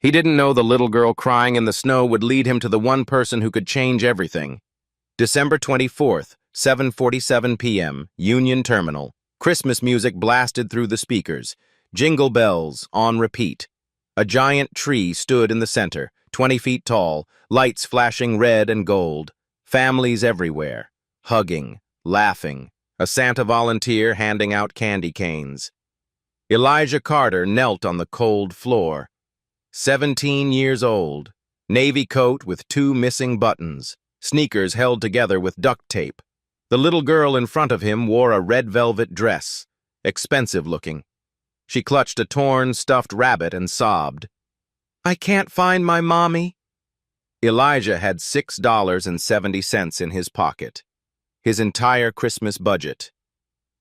He didn't know the little girl crying in the snow would lead him to the one person who could change everything. December 24th, 7:47 p.m., Union Terminal. Christmas music blasted through the speakers. Jingle bells on repeat. A giant tree stood in the center, 20 feet tall, lights flashing red and gold. Families everywhere, hugging, laughing. A Santa volunteer handing out candy canes. Elijah Carter knelt on the cold floor. 17 years old, navy coat with 2 missing buttons, sneakers held together with duct tape. The little girl in front of him wore a red velvet dress, expensive looking. She clutched a torn, stuffed rabbit and sobbed. "I can't find my mommy." Elijah had $6.70 in his pocket. His entire Christmas budget.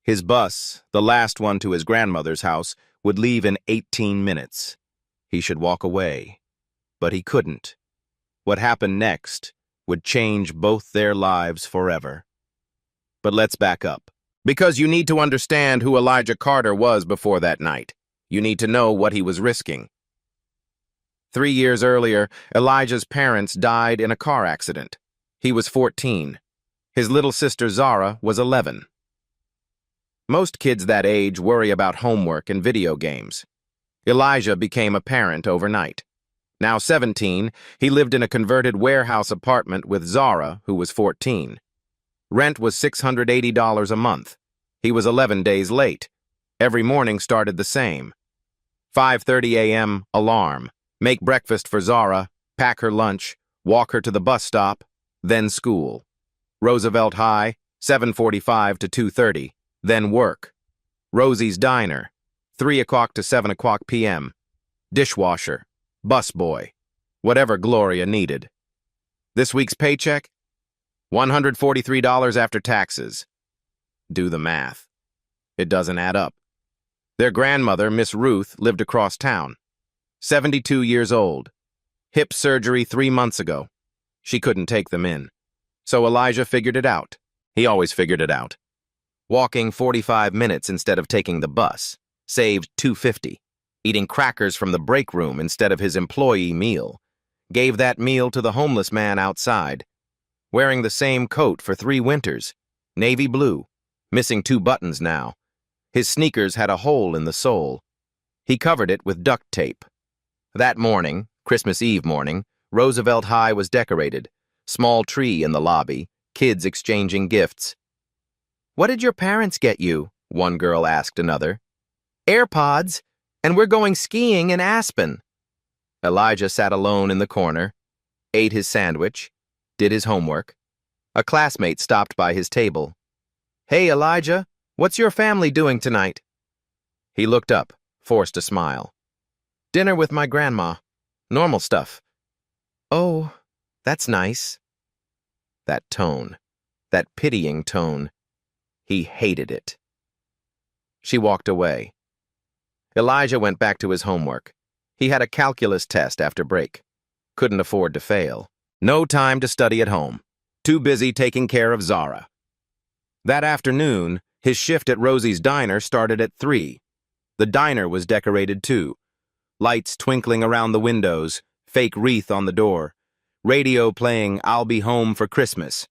His bus, the last one to his grandmother's house, would leave in 18 minutes. He should walk away. But he couldn't. What happened next would change both their lives forever. But let's back up. Because you need to understand who Elijah Carter was before that night. You need to know what he was risking. 3 years earlier, Elijah's parents died in a car accident. He was 14. His little sister Zara was 11. Most kids that age worry about homework and video games. Elijah became a parent overnight. Now 17, he lived in a converted warehouse apartment with Zara, who was 14. Rent was $680 a month. He was 11 days late. Every morning started the same. 5:30 a.m. alarm. Make breakfast for Zara, pack her lunch, walk her to the bus stop, then school. Roosevelt High, 7:45 to 2:30, then work. Rosie's Diner, 3 o'clock to 7 o'clock p.m. Dishwasher, busboy, whatever Gloria needed. This week's paycheck? $143 after taxes. Do the math. It doesn't add up. Their grandmother, Miss Ruth, lived across town. 72 years old. Hip surgery 3 months ago. She couldn't take them in. So Elijah figured it out. He always figured it out. Walking 45 minutes instead of taking the bus. Saved $250. Eating crackers from the break room instead of his employee meal. Gave that meal to the homeless man outside. Wearing the same coat for 3 winters. Navy blue. Missing 2 buttons now. His sneakers had a hole in the sole. He covered it with duct tape. That morning, Christmas Eve morning, Roosevelt High was decorated. Small tree in the lobby, kids exchanging gifts. "What did your parents get you?" one girl asked another. "AirPods, and we're going skiing in Aspen." Elijah sat alone in the corner, ate his sandwich, did his homework. A classmate stopped by his table. "Hey, Elijah, what's your family doing tonight?" He looked up, forced a smile. "Dinner with my grandma. Normal stuff." "Oh, that's nice." That tone, that pitying tone. He hated it. She walked away. Elijah went back to his homework. He had a calculus test after break. Couldn't afford to fail. No time to study at home. Too busy taking care of Zara. That afternoon, his shift at Rosie's Diner started at 3. The diner was decorated too. Lights twinkling around the windows, fake wreath on the door. Radio playing "I'll Be Home for Christmas."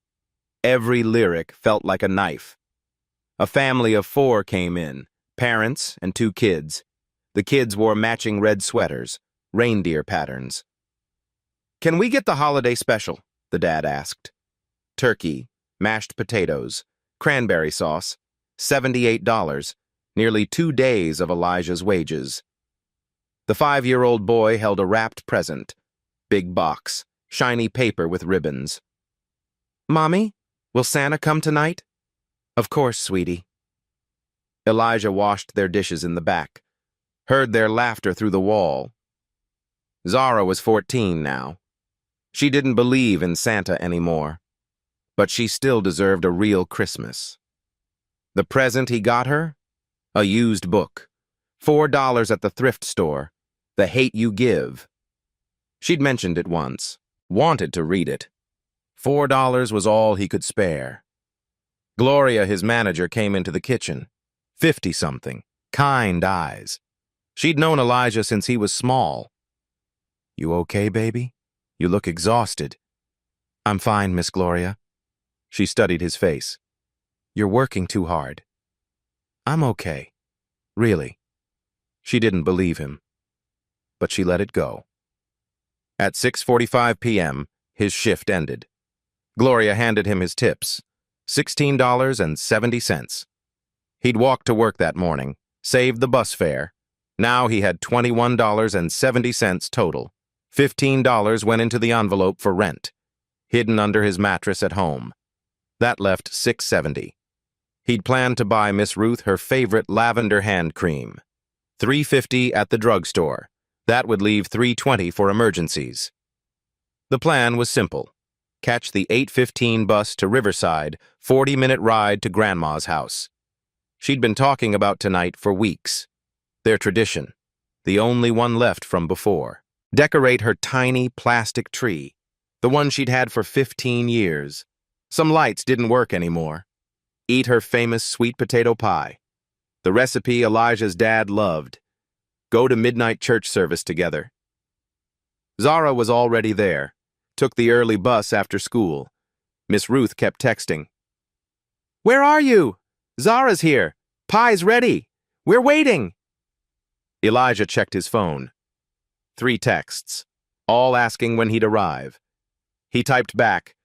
Every lyric felt like a knife. A family of 4 came in, parents and 2 kids. The kids wore matching red sweaters, reindeer patterns. "Can we get the holiday special?" the dad asked. Turkey, mashed potatoes, cranberry sauce, $78, nearly 2 days of Elijah's wages. The 5-year-old boy held a wrapped present, big box, shiny paper with ribbons. "Mommy, will Santa come tonight?" "Of course, sweetie." Elijah washed their dishes in the back, heard their laughter through the wall. Zara was 14 now. She didn't believe in Santa anymore, but she still deserved a real Christmas. The present he got her? A used book. $4 at the thrift store. The Hate You Give. She'd mentioned it once, wanted to read it. $4 was all he could spare. Gloria, his manager, came into the kitchen. 50-something, kind eyes. She'd known Elijah since he was small. You okay, baby? You look exhausted. I'm fine, Miss Gloria. She studied his face. You're working too hard. I'm okay. Really. She didn't believe him, but she let it go. At 6:45 p.m., his shift ended. Gloria handed him his tips, $16.70. He'd walked to work that morning, saved the bus fare. Now he had $21.70 total. $15 went into the envelope for rent, hidden under his mattress at home. That left $6.70. He'd planned to buy Miss Ruth her favorite lavender hand cream. $3.50 at the drugstore. That would leave $3.20 for emergencies. The plan was simple. Catch the 8:15 bus to Riverside, 40-minute ride to Grandma's house. She'd been talking about tonight for weeks. Their tradition, the only one left from before. Decorate her tiny plastic tree, the one she'd had for 15 years. Some lights didn't work anymore. Eat her famous sweet potato pie, the recipe Elijah's dad loved. Go to midnight church service together. Zara was already there, took the early bus after school. Miss Ruth kept texting. Where are you? Zara's here. Pie's ready. We're waiting. Elijah checked his phone. 3 texts, all asking when he'd arrive. He typed back,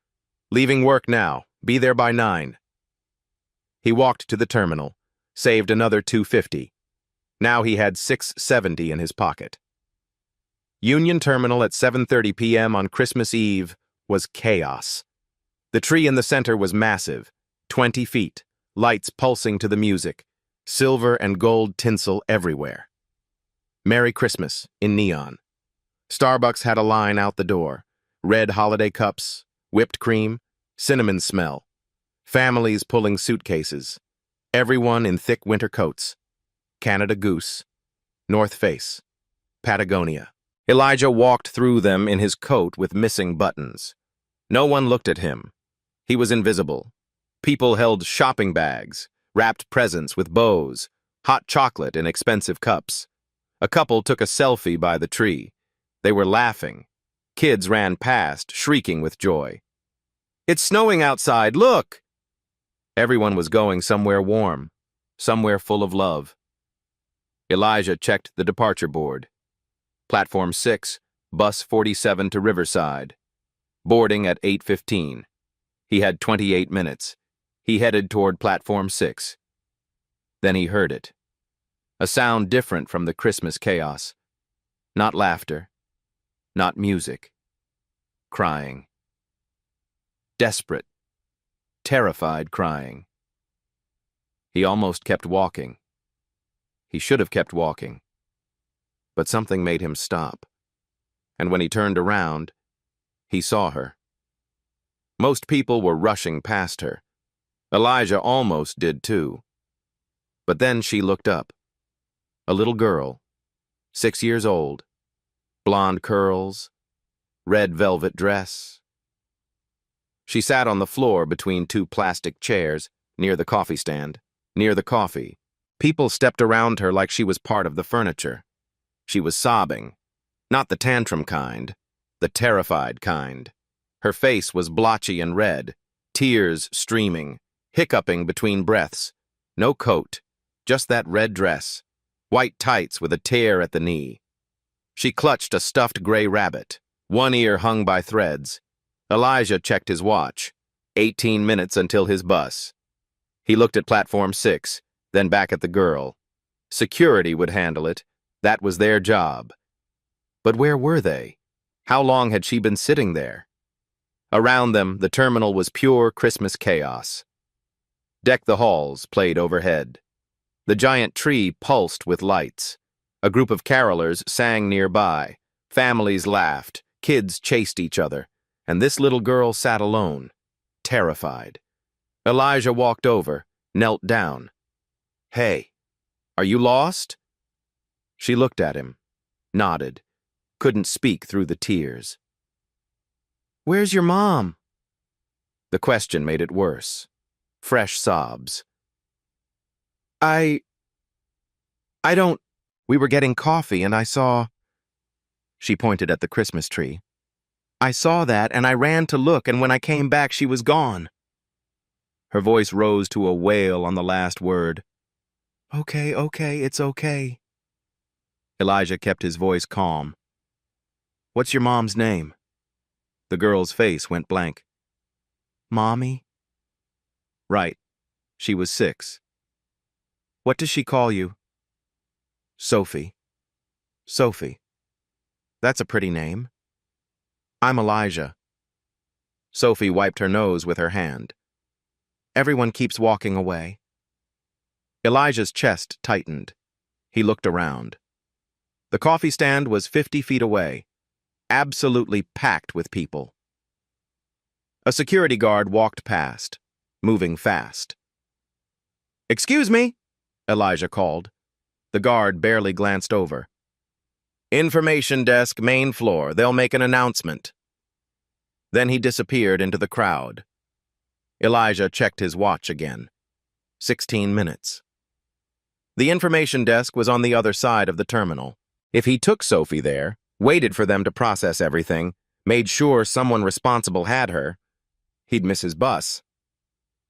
leaving work now, be there by 9. He walked to the terminal, saved another $2.50. Now he had $6.70 in his pocket. Union Terminal at 7:30 p.m. on Christmas Eve was chaos. The tree in the center was massive, 20 feet, lights pulsing to the music, silver and gold tinsel everywhere. Merry Christmas in neon. Starbucks had a line out the door, red holiday cups, whipped cream, cinnamon smell. Families pulling suitcases. Everyone in thick winter coats. Canada Goose, North Face, Patagonia. Elijah walked through them in his coat with missing buttons. No one looked at him. He was invisible. People held shopping bags, wrapped presents with bows, hot chocolate in expensive cups. A couple took a selfie by the tree. They were laughing. Kids ran past, shrieking with joy. It's snowing outside, look! Everyone was going somewhere warm, somewhere full of love. Elijah checked the departure board. Platform 6, bus 47 to Riverside. Boarding at 8:15. He had 28 minutes. He headed toward Platform 6. Then he heard it. A sound different from the Christmas chaos. Not laughter. Not music. Crying. Desperate. Terrified crying. He almost kept walking. He should have kept walking. But something made him stop. And when he turned around, he saw her. Most people were rushing past her. Elijah almost did too. But then she looked up. A little girl, 6 years old, blonde curls, red velvet dress. She sat on the floor between 2 plastic chairs near the coffee stand. Near the coffee, people stepped around her like she was part of the furniture. She was sobbing, not the tantrum kind, the terrified kind. Her face was blotchy and red, tears streaming, hiccuping between breaths. No coat, just that red dress, white tights with a tear at the knee. She clutched a stuffed gray rabbit, one ear hung by threads. Elijah checked his watch. 18 minutes until his bus. He looked at Platform 6, then back at the girl. Security would handle it. That was their job. But where were they? How long had she been sitting there? Around them, the terminal was pure Christmas chaos. Deck the Halls played overhead. The giant tree pulsed with lights. A group of carolers sang nearby. Families laughed. Kids chased each other. And this little girl sat alone, terrified. Elijah walked over, knelt down. Hey, are you lost? She looked at him, nodded, couldn't speak through the tears. Where's your mom? The question made it worse. Fresh sobs. I don't... We were getting coffee and I saw... She pointed at the Christmas tree. "I saw that and I ran to look, and when I came back she was gone." Her voice rose to a wail on the last word. "Okay, it's okay." Elijah kept his voice calm. "What's your mom's name?" The girl's face went blank. "Mommy?" "Right. She was 6. What does she call you?" "Sophie." "Sophie. That's a pretty name." "I'm Elijah." Sophie wiped her nose with her hand. "Everyone keeps walking away." Elijah's chest tightened. He looked around. The coffee stand was 50 feet away, absolutely packed with people. A security guard walked past, moving fast. "Excuse me," Elijah called. The guard barely glanced over. "Information desk, main floor. They'll make an announcement." Then he disappeared into the crowd. Elijah checked his watch again. 16 minutes. The information desk was on the other side of the terminal. If he took Sophie there, waited for them to process everything, made sure someone responsible had her, he'd miss his bus.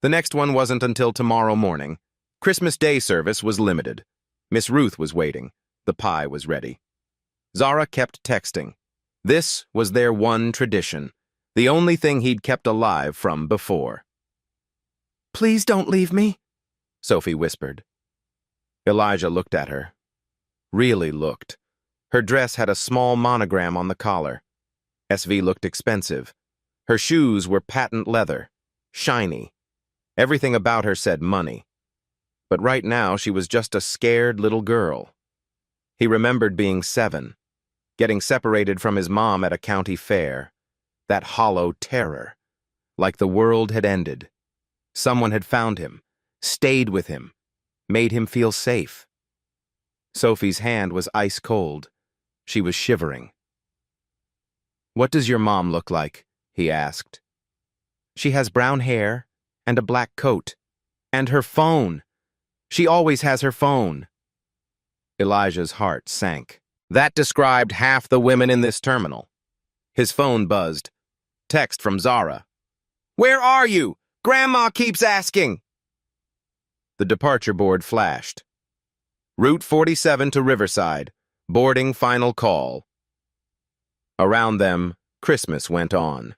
The next one wasn't until tomorrow morning. Christmas Day service was limited. Miss Ruth was waiting. The pie was ready. Zara kept texting. This was their one tradition, the only thing he'd kept alive from before. "Please don't leave me," Sophie whispered. Elijah looked at her. Really looked. Her dress had a small monogram on the collar. SV looked expensive. Her shoes were patent leather, shiny. Everything about her said money. But right now she was just a scared little girl. He remembered being 7, getting separated from his mom at a county fair. That hollow terror, like the world had ended. Someone had found him, stayed with him, made him feel safe. Sophie's hand was ice cold. She was shivering. "What does your mom look like?" he asked. "She has brown hair and a black coat. And her phone. She always has her phone." Elijah's heart sank. That described half the women in this terminal. His phone buzzed. Text from Zara. "Where are you? Grandma keeps asking." The departure board flashed. Route 47 to Riverside. Boarding final call. Around them, Christmas went on.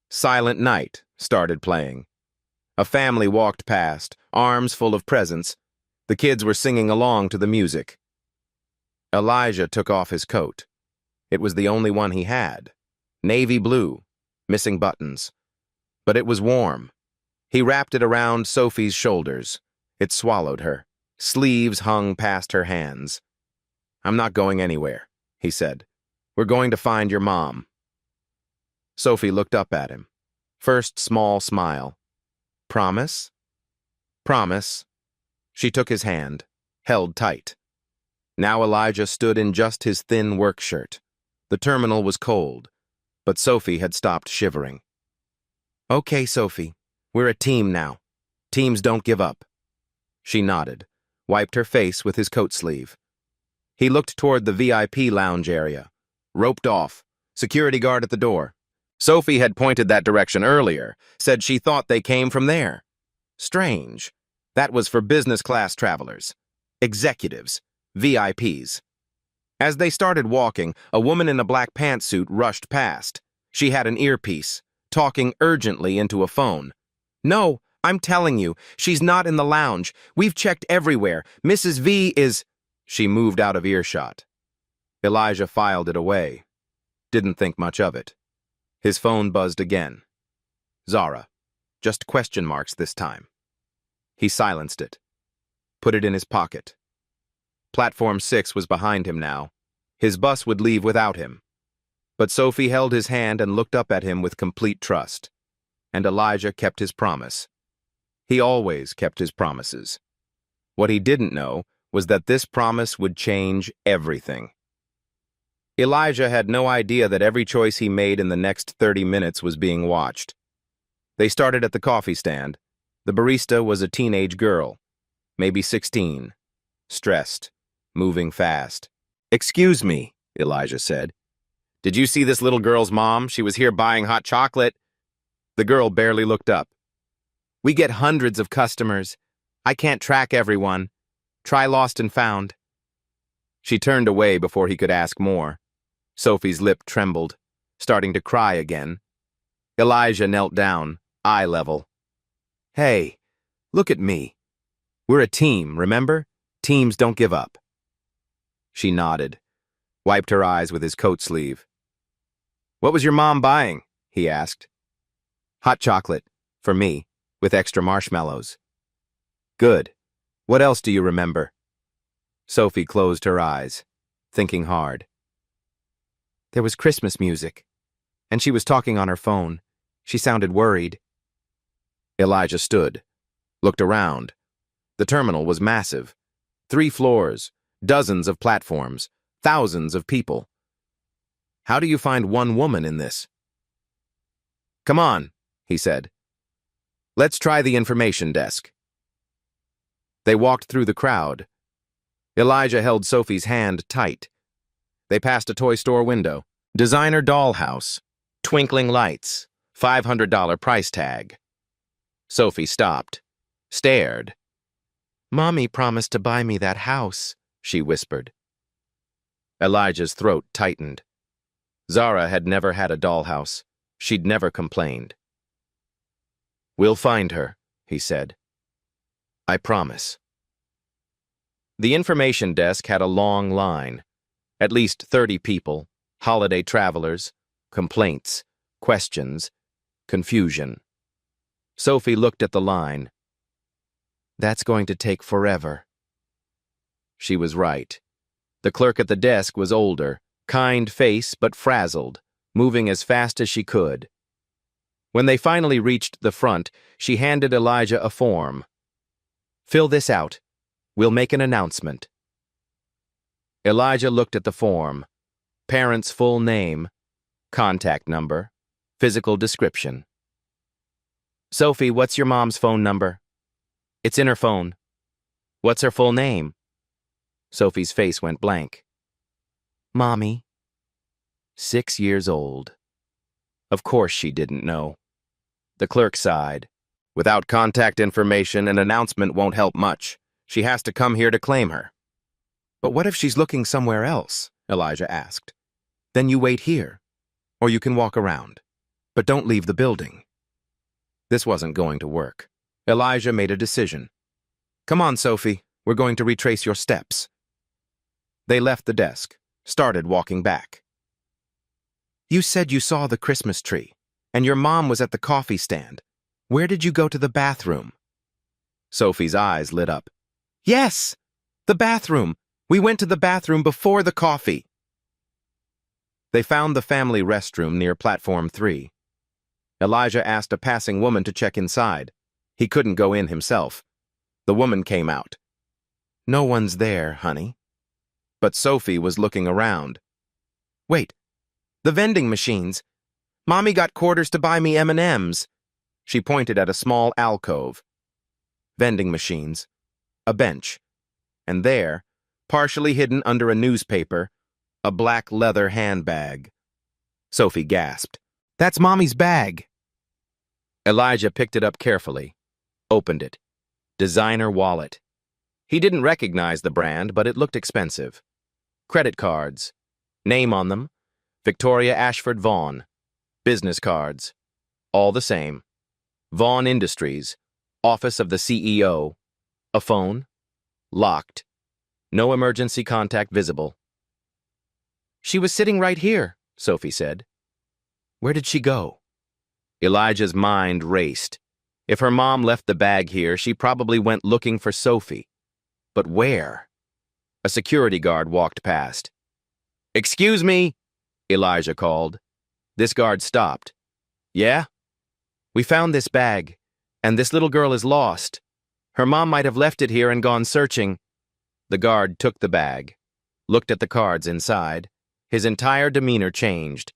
Silent Night started playing. A family walked past, arms full of presents. The kids were singing along to the music. Elijah took off his coat. It was the only one he had. Navy blue, missing buttons. But it was warm. He wrapped it around Sophie's shoulders. It swallowed her. Sleeves hung past her hands. "I'm not going anywhere," he said. "We're going to find your mom." Sophie looked up at him. First small smile. "Promise?" "Promise." She took his hand, held tight. Now Elijah stood in just his thin work shirt. The terminal was cold, but Sophie had stopped shivering. "Okay, Sophie. We're a team now. Teams don't give up." She nodded, wiped her face with his coat sleeve. He looked toward the VIP lounge area. Roped off. Security guard at the door. Sophie had pointed that direction earlier, said she thought they came from there. Strange. That was for business class travelers. Executives. VIPs. As they started walking, a woman in a black pantsuit rushed past. She had an earpiece, talking urgently into a phone. "No, I'm telling you, she's not in the lounge. We've checked everywhere. Mrs. V is..." She moved out of earshot. Elijah filed it away. Didn't think much of it. His phone buzzed again. Zara. Just question marks this time. He silenced it. Put it in his pocket. Platform 6 was behind him now. His bus would leave without him. But Sophie held his hand and looked up at him with complete trust. And Elijah kept his promise. He always kept his promises. What he didn't know was that this promise would change everything. Elijah had no idea that every choice he made in the next 30 minutes was being watched. They started at the coffee stand. The barista was a teenage girl, maybe 16, stressed, moving fast. "Excuse me," Elijah said. Did you see this little girl's mom? She was here buying hot chocolate. The girl barely looked up. We get hundreds of customers. I can't track everyone. Try Lost and Found. She turned away before he could ask more. Sophie's lip trembled, starting to cry again. Elijah knelt down, eye level. Hey, look at me. We're a team, remember? Teams don't give up. She nodded, wiped her eyes with his coat sleeve. What was your mom buying? He asked. Hot chocolate, for me, with extra marshmallows. Good. What else do you remember? Sophie closed her eyes, thinking hard. There was Christmas music, and she was talking on her phone. She sounded worried. Elijah stood, looked around. The terminal was massive. 3 floors, dozens of platforms, thousands of people. How do you find one woman in this? Come on, he said. Let's try the information desk. They walked through the crowd. Elijah held Sophie's hand tight. They passed a toy store window. Designer dollhouse. Twinkling lights. $500 price tag. Sophie stopped. Stared. Mommy promised to buy me that house, she whispered. Elijah's throat tightened. Zara had never had a dollhouse. She'd never complained. We'll find her, he said. I promise. The information desk had a long line. At least 30 people, holiday travelers, complaints, questions, confusion. Sophie looked at the line. That's going to take forever. She was right. The clerk at the desk was older, kind face but frazzled, moving as fast as she could. When they finally reached the front, she handed Elijah a form. Fill this out. We'll make an announcement. Elijah looked at the form. Parent's full name, contact number, physical description. Sophie, what's your mom's phone number? It's in her phone. What's her full name? Sophie's face went blank. Mommy. 6 years old. Of course she didn't know. The clerk sighed. Without contact information, an announcement won't help much. She has to come here to claim her. But what if she's looking somewhere else? Elijah asked. Then you wait here, or you can walk around. But don't leave the building. This wasn't going to work. Elijah made a decision. Come on, Sophie, we're going to retrace your steps. They left the desk, started walking back. You said you saw the Christmas tree, and your mom was at the coffee stand. Where did you go to the bathroom? Sophie's eyes lit up. Yes, the bathroom. We went to the bathroom before the coffee. They found the family restroom near platform 3. Elijah asked a passing woman to check inside. He couldn't go in himself. The woman came out. No one's there, honey. But Sophie was looking around. Wait, the vending machines. Mommy got quarters to buy me M&Ms. She pointed at a small alcove. Vending machines. A bench. And there, partially hidden under a newspaper, a black leather handbag. Sophie gasped. That's Mommy's bag. Elijah picked it up carefully, opened it. Designer wallet. He didn't recognize the brand, but it looked expensive. Credit cards. Name on them, Victoria Ashford Vaughn. Business cards. All the same. Vaughn Industries, office of the CEO. A phone. Locked. No emergency contact visible. She was sitting right here, Sophie said. Where did she go? Elijah's mind raced. If her mom left the bag here, she probably went looking for Sophie. But where? A security guard walked past. Excuse me, Elijah called. This guard stopped. Yeah? We found this bag, and this little girl is lost. Her mom might have left it here and gone searching. The guard took the bag, looked at the cards inside. His entire demeanor changed.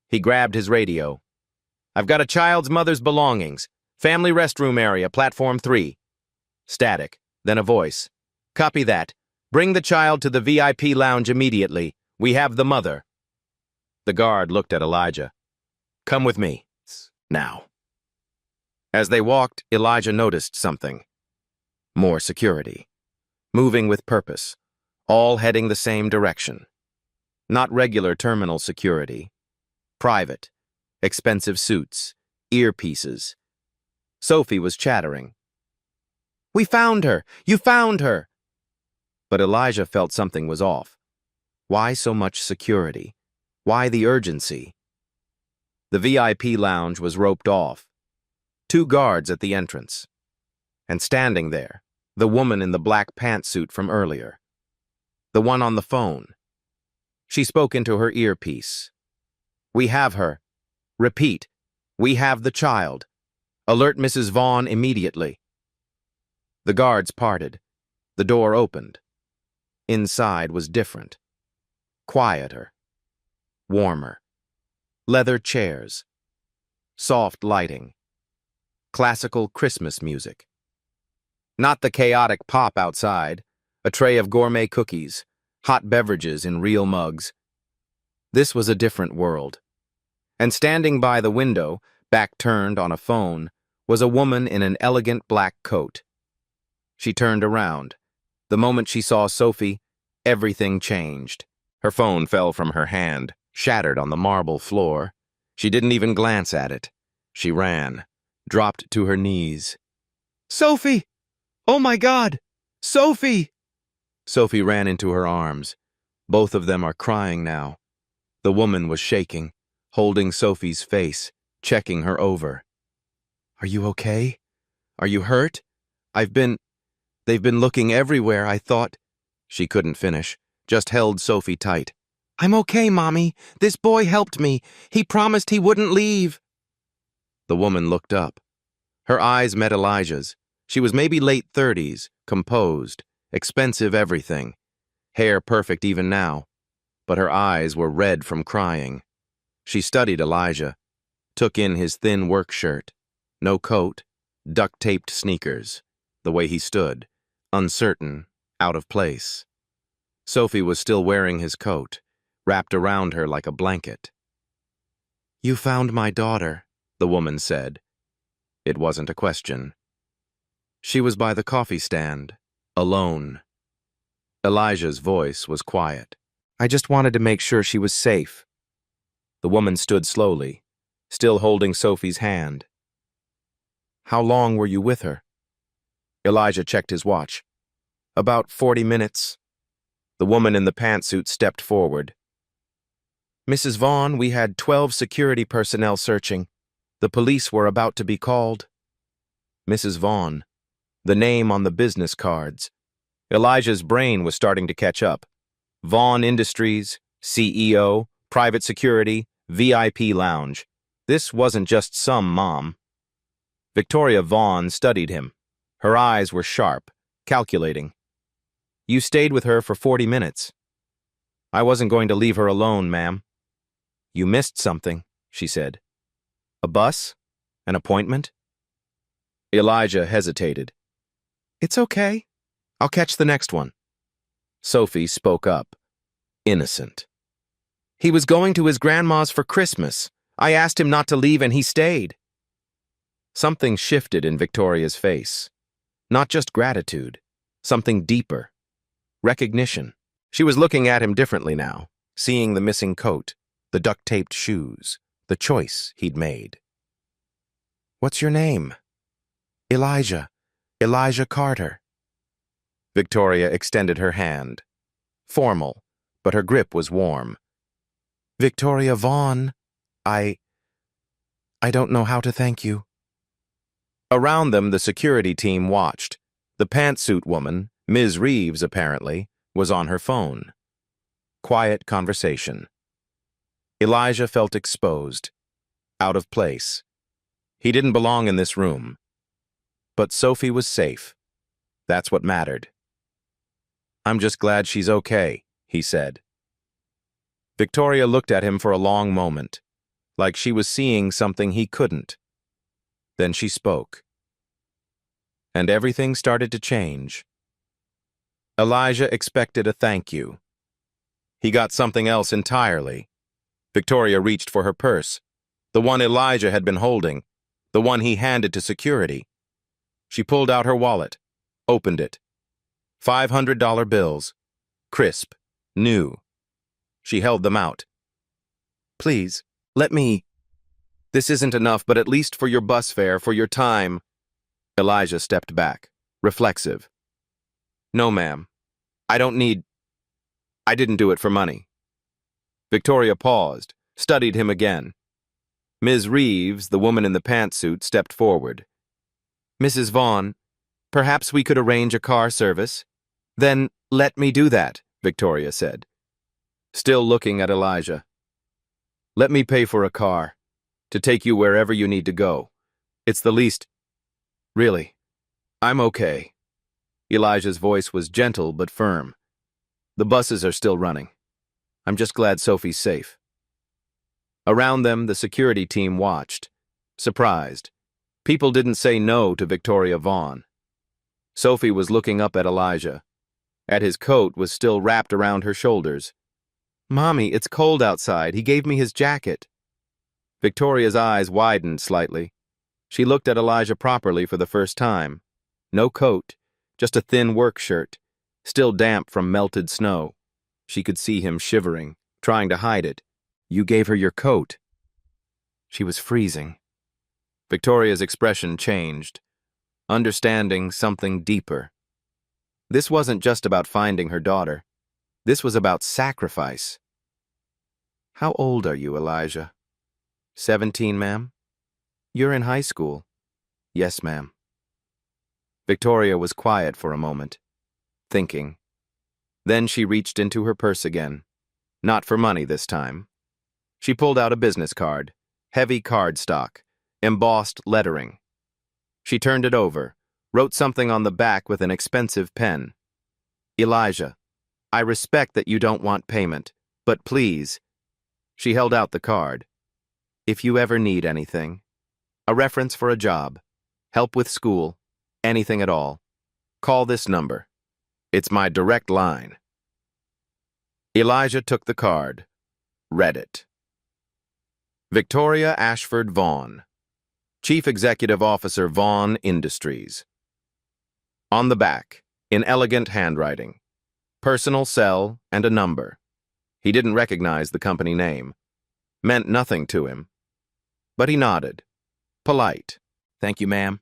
He grabbed his radio. I've got a child's mother's belongings. Family restroom area, platform 3. Static, then a voice. Copy that. Bring the child to the VIP lounge immediately. We have the mother. The guard looked at Elijah. "Come with me. Now." As they walked, Elijah noticed something. More security. Moving with purpose. All heading the same direction. Not regular terminal security. Private. Expensive suits. Earpieces. Sophie was chattering. "We found her! You found her!" But Elijah felt something was off. Why so much security? Why the urgency? The VIP lounge was roped off. 2 guards at the entrance. And standing there, the woman in the black pantsuit from earlier. The one on the phone. She spoke into her earpiece. "We have her. Repeat, we have the child. Alert Mrs. Vaughn immediately." The guards parted. The door opened. Inside was different. Quieter. Warmer. Leather chairs. Soft lighting. Classical Christmas music. Not the chaotic pop outside, a tray of gourmet cookies, hot beverages in real mugs. This was a different world. And standing by the window, back turned on a phone, was a woman in an elegant black coat. She turned around. The moment she saw Sophie, everything changed. Her phone fell from her hand, shattered on the marble floor. She didn't even glance at it. She ran, dropped to her knees. "Sophie! Oh my God! Sophie!" Sophie ran into her arms. Both of them are crying now. The woman was shaking, holding Sophie's face, checking her over. "Are you okay? Are you hurt? They've been looking everywhere, I thought." She couldn't finish, just held Sophie tight. "I'm okay, Mommy. This boy helped me. He promised he wouldn't leave." The woman looked up. Her eyes met Elijah's. She was maybe late 30s, composed, expensive everything. Hair perfect even now. But her eyes were red from crying. She studied Elijah, took in his thin work shirt, no coat, duct-taped sneakers, the way he stood, uncertain, out of place. Sophie was still wearing his coat, wrapped around her like a blanket. "You found my daughter," the woman said. It wasn't a question. She was by the coffee stand, alone. Elijah's voice was quiet. "I just wanted to make sure she was safe." The woman stood slowly, still holding Sophie's hand. "How long were you with her?" Elijah checked his watch. "About 40 minutes. The woman in the pantsuit stepped forward. "Mrs. Vaughn, we had 12 security personnel searching. The police were about to be called." Mrs. Vaughn. The name on the business cards. Elijah's brain was starting to catch up. Vaughn Industries, CEO, private security, VIP lounge. This wasn't just some mom. Victoria Vaughn studied him. Her eyes were sharp, calculating. "You stayed with her for 40 minutes. I wasn't going to leave her alone, ma'am." "You missed something," she said. "A bus? An appointment?" Elijah hesitated. "It's okay. I'll catch the next one." Sophie spoke up, innocent. "He was going to his grandma's for Christmas. I asked him not to leave and he stayed." Something shifted in Victoria's face. Not just gratitude, something deeper. Recognition. She was looking at him differently now, seeing the missing coat, the duct-taped shoes, the choice he'd made. "What's your name?" "Elijah. Elijah Carter." Victoria extended her hand. Formal, but her grip was warm. "Victoria Vaughn, I don't know how to thank you." Around them, the security team watched. The pantsuit woman, Ms. Reeves apparently, was on her phone. Quiet conversation. Elijah felt exposed, out of place. He didn't belong in this room. But Sophie was safe. That's what mattered. "I'm just glad she's okay," he said. Victoria looked at him for a long moment, like she was seeing something he couldn't. Then she spoke. And everything started to change. Elijah expected a thank you. He got something else entirely. Victoria reached for her purse, the one Elijah had been holding, the one he handed to security. She pulled out her wallet, opened it. $500 bills, crisp, new. She held them out. Please, let me. This isn't enough, but at least for your bus fare, for your time. Elijah stepped back, reflexive. No, ma'am. I don't need. I didn't do it for money. Victoria paused, studied him again. Ms. Reeves, the woman in the pantsuit, stepped forward. Mrs. Vaughn, perhaps we could arrange a car service? Then let me do that, Victoria said, still looking at Elijah. Let me pay for a car, to take you wherever you need to go. It's the least. Really, I'm okay. Elijah's voice was gentle but firm. The buses are still running. I'm just glad Sophie's safe. Around them, the security team watched, surprised. People didn't say no to Victoria Vaughn. Sophie was looking up at Elijah. At his coat was still wrapped around her shoulders. Mommy, it's cold outside. He gave me his jacket. Victoria's eyes widened slightly. She looked at Elijah properly for the first time. No coat, just a thin work shirt, still damp from melted snow. She could see him shivering, trying to hide it. You gave her your coat. She was freezing. Victoria's expression changed, understanding something deeper. This wasn't just about finding her daughter. This was about sacrifice. How old are you, Elijah? 17, ma'am? You're in high school. Yes, ma'am. Victoria was quiet for a moment, thinking. Then she reached into her purse again. Not for money this time. She pulled out a business card, heavy cardstock, embossed lettering. She turned it over, wrote something on the back with an expensive pen. Elijah, I respect that you don't want payment, but please. She held out the card. If you ever need anything, a reference for a job, help with school, anything at all, call this number. It's my direct line. Elijah took the card, read it. Victoria Ashford Vaughn, Chief Executive Officer, Vaughn Industries. On the back, in elegant handwriting, personal cell and a number. He didn't recognize the company name. Meant nothing to him. But he nodded. Polite. Thank you, ma'am.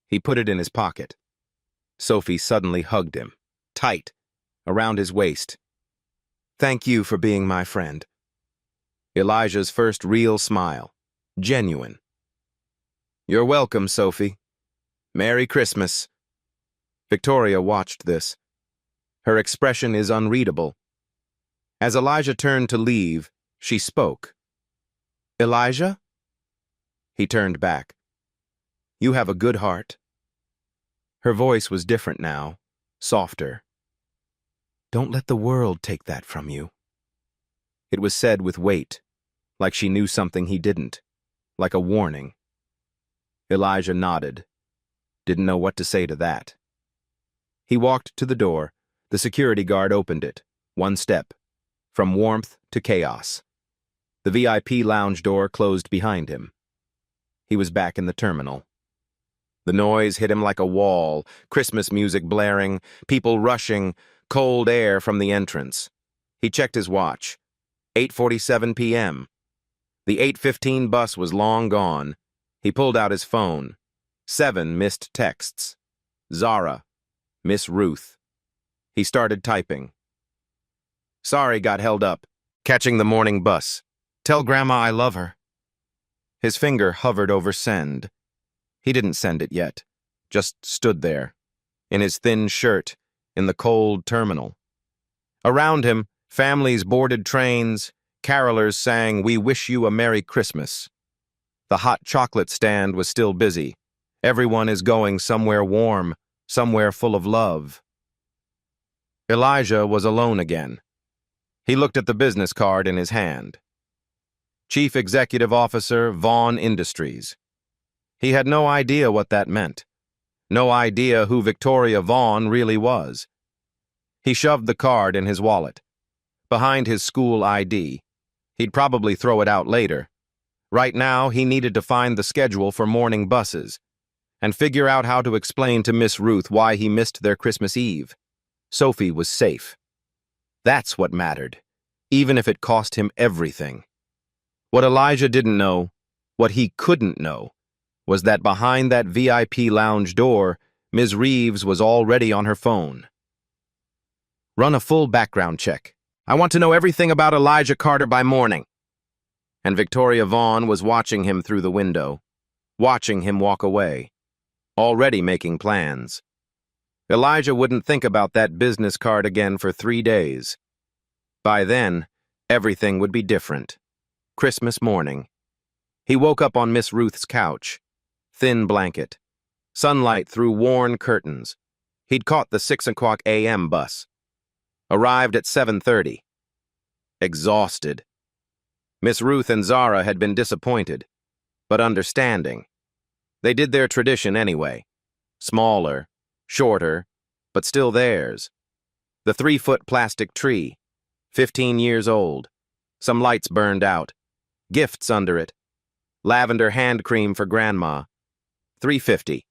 He put it in his pocket. Sophie suddenly hugged him, tight, around his waist. Thank you for being my friend. Elijah's first real smile, genuine. You're welcome, Sophie. Merry Christmas. Victoria watched this. Her expression is unreadable. As Elijah turned to leave, she spoke. Elijah? He turned back. You have a good heart. Her voice was different now, softer. Don't let the world take that from you. It was said with weight, like she knew something he didn't, like a warning. Elijah nodded, didn't know what to say to that. He walked to the door. The security guard opened it, one step, from warmth to chaos. The VIP lounge door closed behind him. He was back in the terminal. The noise hit him like a wall, Christmas music blaring, people rushing, cold air from the entrance. He checked his watch. 8:47 p.m. The 8:15 bus was long gone. He pulled out his phone. 7 missed texts. Zara. Miss Ruth. He started typing. Sorry, got held up. Catching the morning bus. Tell Grandma I love her. His finger hovered over send. He didn't send it yet. Just stood there. In his thin shirt. In the cold terminal. Around him, families boarded trains. Carolers sang, We Wish You a Merry Christmas. The hot chocolate stand was still busy. Everyone is going somewhere warm, somewhere full of love. Elijah was alone again. He looked at the business card in his hand. Chief Executive Officer, Vaughn Industries. He had no idea what that meant. No idea who Victoria Vaughn really was. He shoved the card in his wallet, behind his school ID. He'd probably throw it out later. Right now, he needed to find the schedule for morning buses and figure out how to explain to Miss Ruth why he missed their Christmas Eve. Sophie was safe. That's what mattered, even if it cost him everything. What Elijah didn't know, what he couldn't know, was that behind that VIP lounge door, Ms. Reeves was already on her phone. Run a full background check. I want to know everything about Elijah Carter by morning. And Victoria Vaughn was watching him through the window, watching him walk away, already making plans. Elijah wouldn't think about that business card again for 3 days. By then, everything would be different. Christmas morning. He woke up on Miss Ruth's couch. Thin blanket. Sunlight through worn curtains. He'd caught the 6:00 a.m. bus. Arrived at 7:30. Exhausted. Miss Ruth and Zara had been disappointed, but understanding. They did their tradition anyway. Smaller, shorter, but still theirs. The 3-foot plastic tree, 15 years old. Some lights burned out. Gifts under it. Lavender hand cream for Grandma. $3.50.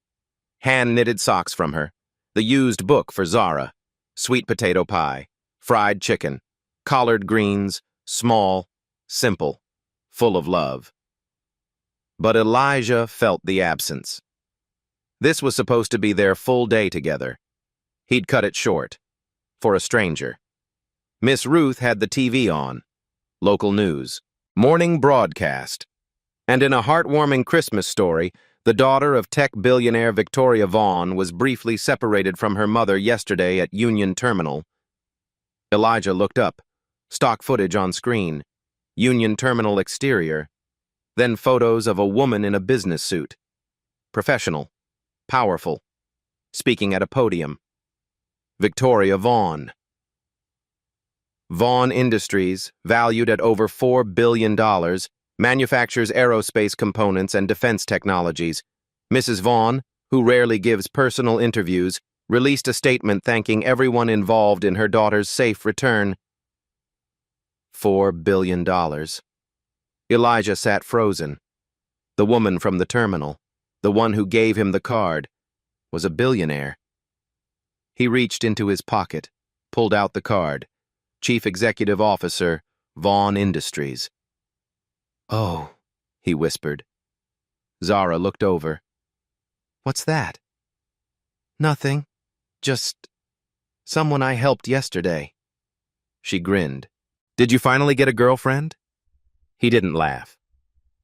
Hand-knitted socks from her. The used book for Zara. Sweet potato pie. Fried chicken. Collard greens. Small. Simple. Full of love. But Elijah felt the absence. This was supposed to be their full day together. He'd cut it short. For a stranger. Miss Ruth had the TV on. Local news. Morning broadcast. And in a heartwarming Christmas story, the daughter of tech billionaire Victoria Vaughn was briefly separated from her mother yesterday at Union Terminal. Elijah looked up. Stock footage on screen. Union Terminal exterior. Then photos of a woman in a business suit. Professional. Powerful. Speaking at a podium. Victoria Vaughn. Vaughn Industries, valued at over $4 billion, manufactures aerospace components and defense technologies. Mrs. Vaughn, who rarely gives personal interviews, released a statement thanking everyone involved in her daughter's safe return. $4 billion. Elijah sat frozen. The woman from the terminal, the one who gave him the card, was a billionaire. He reached into his pocket, pulled out the card. Chief Executive Officer, Vaughn Industries. "Oh," he whispered. Zara looked over. "What's that?" "Nothing. Just someone I helped yesterday." She grinned. "Did you finally get a girlfriend?" He didn't laugh.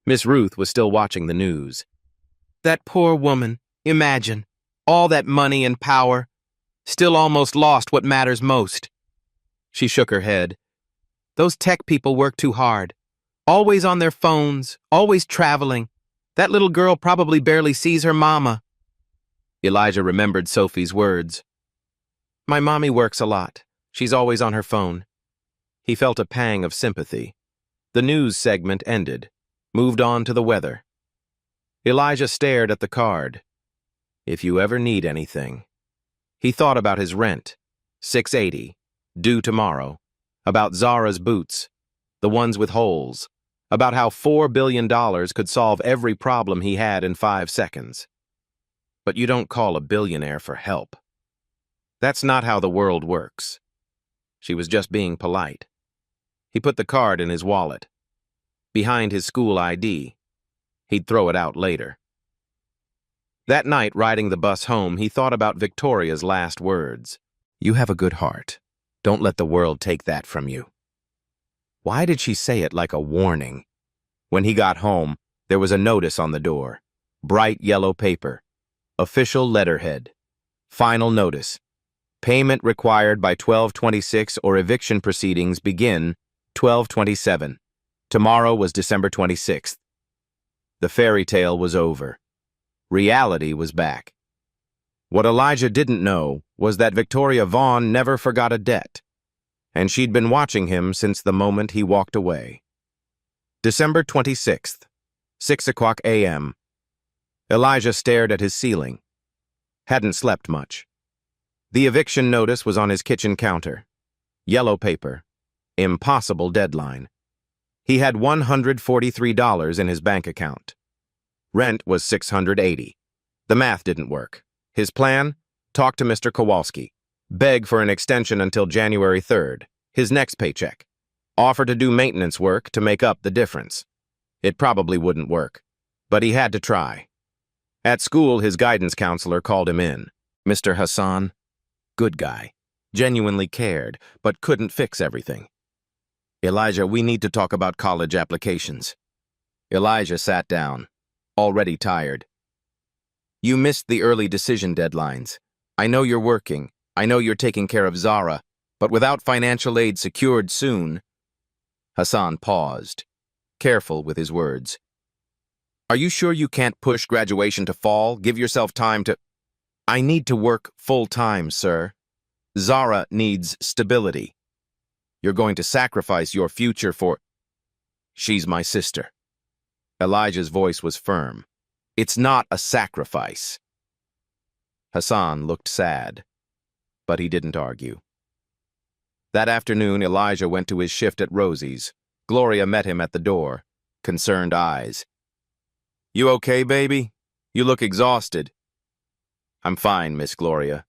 Miss Ruth was still watching the news. "That poor woman. Imagine. All that money and power. Still almost lost what matters most." She shook her head. "Those tech people work too hard. Always on their phones, always traveling. That little girl probably barely sees her mama." Elijah remembered Sophie's words. "My mommy works a lot. She's always on her phone." He felt a pang of sympathy. The news segment ended, moved on to the weather. Elijah stared at the card. "If you ever need anything." He thought about his rent, $680. Due tomorrow, about Zara's boots, the ones with holes, about how $4 billion could solve every problem he had in 5 seconds. But you don't call a billionaire for help. That's not how the world works. She was just being polite. He put the card in his wallet, behind his school ID. He'd throw it out later. That night, riding the bus home, he thought about Victoria's last words. "You have a good heart. Don't let the world take that from you." Why did she say it like a warning? When he got home, there was a notice on the door. Bright yellow paper. Official letterhead. Final notice. Payment required by 12/26 or eviction proceedings begin 12/27. Tomorrow was December 26th. The fairy tale was over. Reality was back. What Elijah didn't know was that Victoria Vaughn never forgot a debt, and she'd been watching him since the moment he walked away. December 26th, 6:00 a.m. Elijah stared at his ceiling. Hadn't slept much. The eviction notice was on his kitchen counter. Yellow paper. Impossible deadline. He had $143 in his bank account. Rent was $680. The math didn't work. His plan? Talk to Mr. Kowalski. Beg for an extension until January 3rd, his next paycheck. Offer to do maintenance work to make up the difference. It probably wouldn't work, but he had to try. At school, his guidance counselor called him in. Mr. Hassan, good guy, genuinely cared, but couldn't fix everything. Elijah, we need to talk about college applications. Elijah sat down, already tired. You missed the early decision deadlines. I know you're working. I know you're taking care of Zara, but without financial aid secured soon. Hassan paused, careful with his words. Are you sure you can't push graduation to fall? Give yourself time to... I need to work full-time, sir. Zara needs stability. You're going to sacrifice your future for... She's my sister. Elijah's voice was firm. It's not a sacrifice. Hassan looked sad, but he didn't argue. That afternoon, Elijah went to his shift at Rosie's. Gloria met him at the door, concerned eyes. You okay, baby? You look exhausted. I'm fine, Miss Gloria.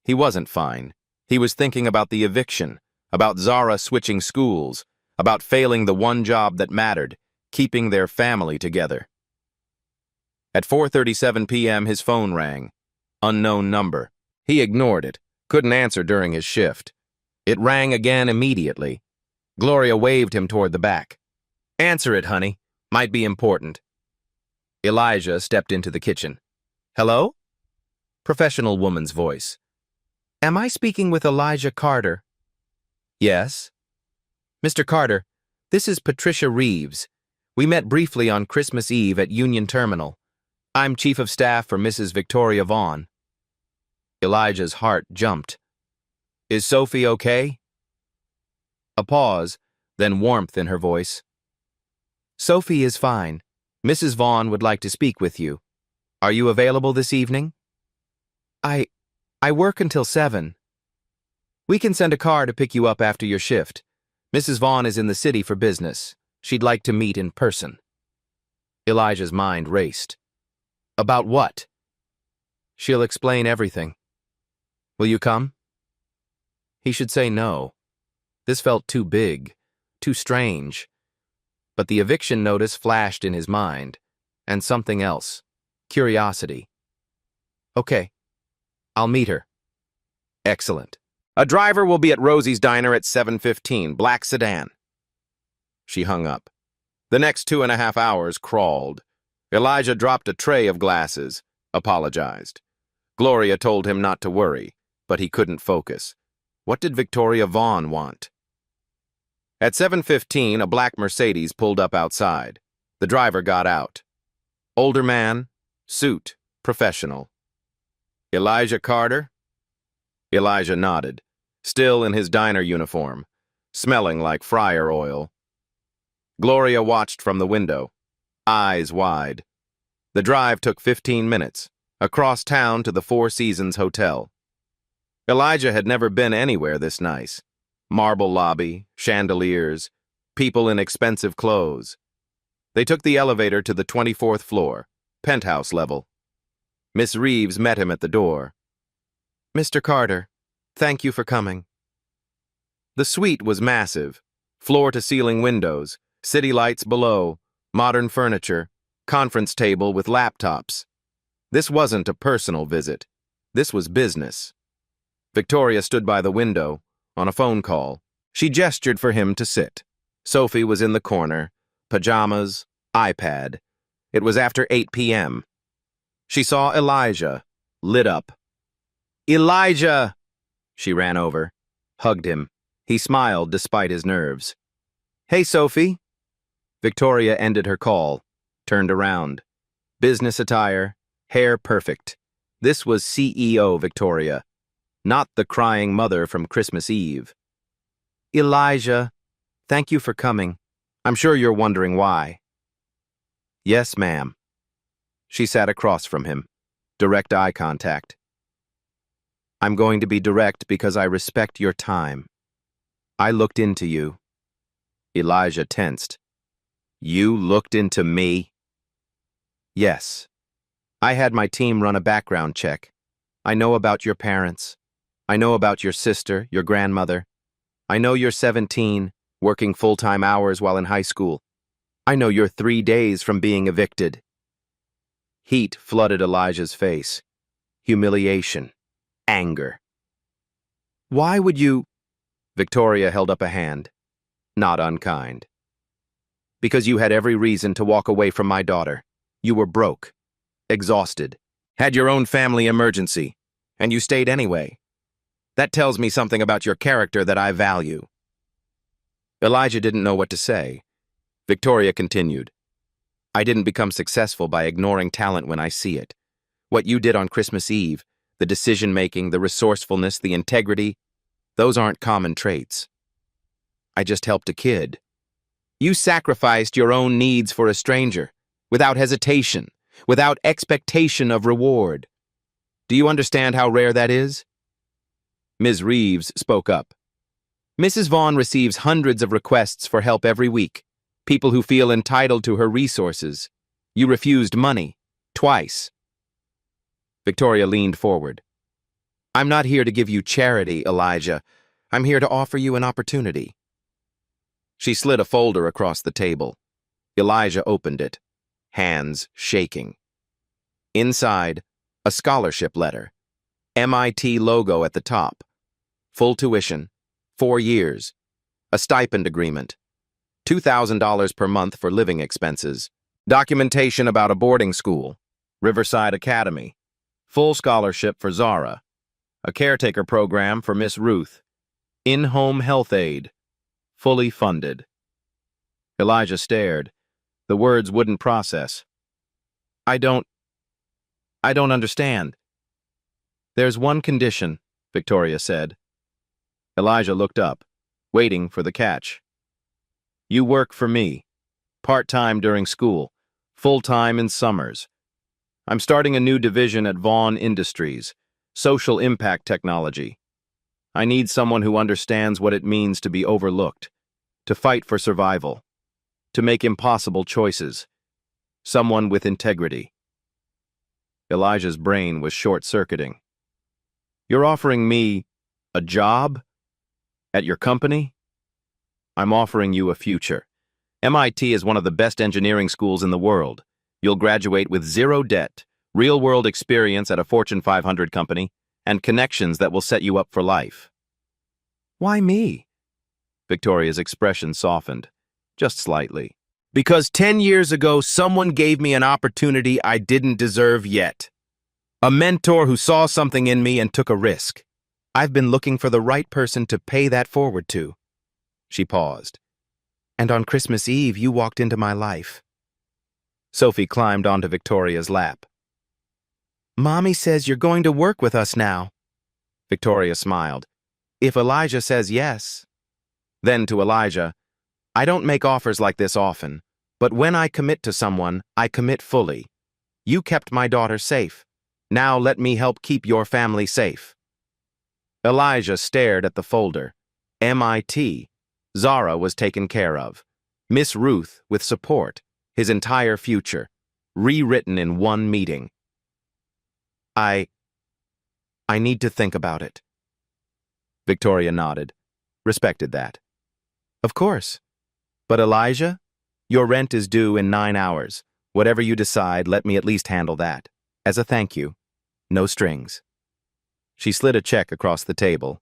He wasn't fine. He was thinking about the eviction, about Zara switching schools, about failing the one job that mattered, keeping their family together. At 4:37 p.m., his phone rang. Unknown number. He ignored it, couldn't answer during his shift. It rang again immediately. Gloria waved him toward the back. Answer it, honey. Might be important. Elijah stepped into the kitchen. Hello? Professional woman's voice. Am I speaking with Elijah Carter? Yes. Mr. Carter, this is Patricia Reeves. We met briefly on Christmas Eve at Union Terminal. I'm Chief of Staff for Mrs. Victoria Vaughn. Elijah's heart jumped. Is Sophie okay? A pause, then warmth in her voice. Sophie is fine. Mrs. Vaughn would like to speak with you. Are you available this evening? I work until 7. We can send a car to pick you up after your shift. Mrs. Vaughn is in the city for business. She'd like to meet in person. Elijah's mind raced. About what? She'll explain everything. Will you come? He should say no. This felt too big, too strange. But the eviction notice flashed in his mind, and something else, curiosity. Okay, I'll meet her. Excellent. A driver will be at Rosie's Diner at 7:15, black sedan. She hung up. The next 2.5 hours crawled. Elijah dropped a tray of glasses, apologized. Gloria told him not to worry, but he couldn't focus. What did Victoria Vaughn want? At 7:15, a black Mercedes pulled up outside. The driver got out. Older man, suit, professional. Elijah Carter? Elijah nodded, still in his diner uniform, smelling like fryer oil. Gloria watched from the window, eyes wide. The drive took 15 minutes, across town to the Four Seasons Hotel. Elijah had never been anywhere this nice. Marble lobby, chandeliers, people in expensive clothes. They took the elevator to the 24th floor, penthouse level. Miss Reeves met him at the door. Mr. Carter, thank you for coming. The suite was massive, floor-to-ceiling windows, city lights below, modern furniture, conference table with laptops. This wasn't a personal visit. This was business. Victoria stood by the window, on a phone call. She gestured for him to sit. Sophie was in the corner, pajamas, iPad. It was after 8 p.m. She saw Elijah, lit up. Elijah! She ran over, hugged him. He smiled despite his nerves. Hey, Sophie. Victoria ended her call, turned around. Business attire, hair perfect. This was CEO Victoria, not the crying mother from Christmas Eve. Elijah, thank you for coming. I'm sure you're wondering why. Yes, ma'am. She sat across from him, direct eye contact. I'm going to be direct because I respect your time. I looked into you. Elijah tensed. You looked into me? Yes. I had my team run a background check. I know about your parents. I know about your sister, your grandmother. I know you're 17, working full-time hours while in high school. I know you're 3 days from being evicted. Heat flooded Elijah's face. Humiliation. Anger. Why would you? Victoria held up a hand. Not unkind. Because you had every reason to walk away from my daughter. You were broke, exhausted, had your own family emergency, and you stayed anyway. That tells me something about your character that I value. Elijah didn't know what to say. Victoria continued. I didn't become successful by ignoring talent when I see it. What you did on Christmas Eve, the decision-making, the resourcefulness, the integrity, those aren't common traits. I just helped a kid. You sacrificed your own needs for a stranger, without hesitation, without expectation of reward. Do you understand how rare that is? Ms. Reeves spoke up. Mrs. Vaughn receives hundreds of requests for help every week, people who feel entitled to her resources. You refused money, twice. Victoria leaned forward. I'm not here to give you charity, Elijah. I'm here to offer you an opportunity. She slid a folder across the table. Elijah opened it, hands shaking. Inside, a scholarship letter. MIT logo at the top. Full tuition, 4 years. A stipend agreement. $2,000 per month for living expenses. Documentation about a boarding school. Riverside Academy. Full scholarship for Zara. A caretaker program for Miss Ruth. In-home health aid. Fully funded. Elijah stared. The words wouldn't process. I don't understand. There's one condition, Victoria said. Elijah looked up, waiting for the catch. You work for me. Part-time during school. Full-time in summers. I'm starting a new division at Vaughn Industries. Social impact technology. I need someone who understands what it means to be overlooked, to fight for survival, to make impossible choices. Someone with integrity. Elijah's brain was short-circuiting. You're offering me a job? At your company? I'm offering you a future. MIT is one of the best engineering schools in the world. You'll graduate with zero debt, real-world experience at a Fortune 500 company, and connections that will set you up for life. Why me? Victoria's expression softened, just slightly. Because 10 years ago, someone gave me an opportunity I didn't deserve yet. A mentor who saw something in me and took a risk. I've been looking for the right person to pay that forward to. She paused. And on Christmas Eve, you walked into my life. Sophie climbed onto Victoria's lap. Mommy says you're going to work with us now. Victoria smiled. If Elijah says yes. Then to Elijah, I don't make offers like this often, but when I commit to someone, I commit fully. You kept my daughter safe. Now let me help keep your family safe. Elijah stared at the folder. MIT. Zara was taken care of. Miss Ruth with support. His entire future. Rewritten in one meeting. I need to think about it. Victoria nodded. Respected that. Of course. But Elijah, your rent is due in 9 hours. Whatever you decide, let me at least handle that. As a thank you. No strings. She slid a check across the table.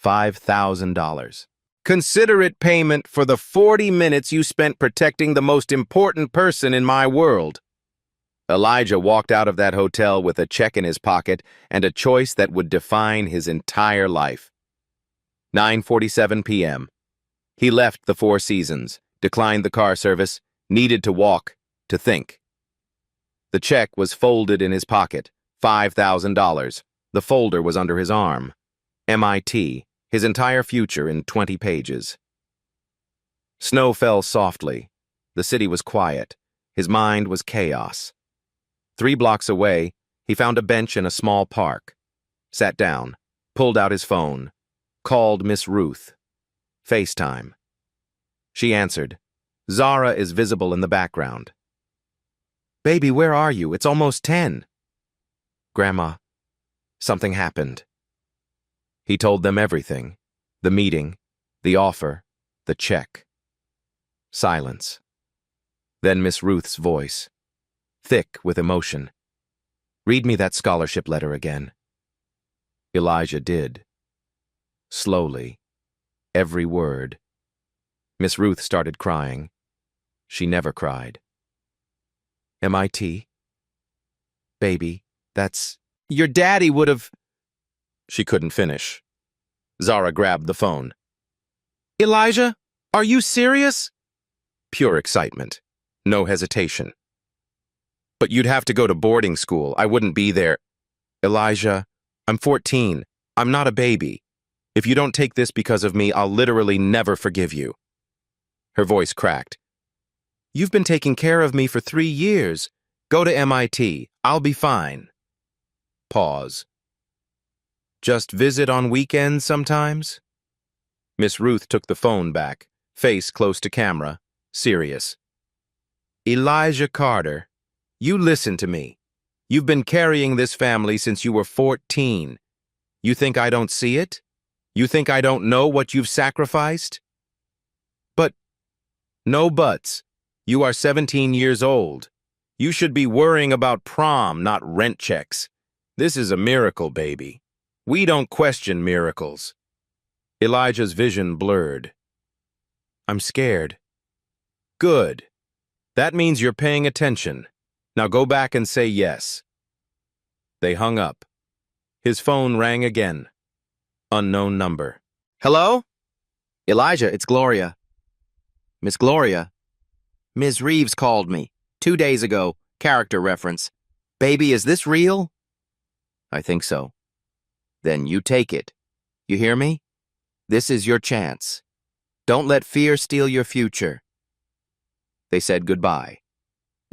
$5,000. Consider it payment for the 40 minutes you spent protecting the most important person in my world. Elijah walked out of that hotel with a check in his pocket and a choice that would define his entire life. 9:47 p.m. He left the Four Seasons, declined the car service, needed to walk, to think. The check was folded in his pocket, $5,000. The folder was under his arm. MIT, his entire future in 20 pages. Snow fell softly. The city was quiet. His mind was chaos. 3 blocks away, he found a bench in a small park. Sat down, pulled out his phone, called Miss Ruth. FaceTime. She answered. Zara is visible in the background. Baby, where are you? It's almost 10. Grandma, something happened. He told them everything. The meeting, the offer, the check. Silence. Then Miss Ruth's voice, thick with emotion. Read me that scholarship letter again. Elijah did. Slowly. Every word. Miss Ruth started crying. She never cried. MIT? Baby, that's... Your daddy would have... She couldn't finish. Zara grabbed the phone. Elijah, are you serious? Pure excitement. No hesitation. But you'd have to go to boarding school. I wouldn't be there. Elijah, I'm 14. I'm not a baby. If you don't take this because of me, I'll literally never forgive you. Her voice cracked. You've been taking care of me for 3 years. Go to MIT. I'll be fine. Pause. Just visit on weekends sometimes? Miss Ruth took the phone back, face close to camera, serious. Elijah Carter, you listen to me. You've been carrying this family since you were 14. You think I don't see it? You think I don't know what you've sacrificed? But, no buts. You are 17 years old. You should be worrying about prom, not rent checks. This is a miracle, baby. We don't question miracles. Elijah's vision blurred. I'm scared. Good. That means you're paying attention. Now go back and say yes. They hung up. His phone rang again. Unknown number. Hello? Elijah, it's Gloria. Miss Gloria. Ms. Reeves called me 2 days ago. Character reference. Baby, is this real? I think so. Then you take it. You hear me? This is your chance. Don't let fear steal your future. They said goodbye.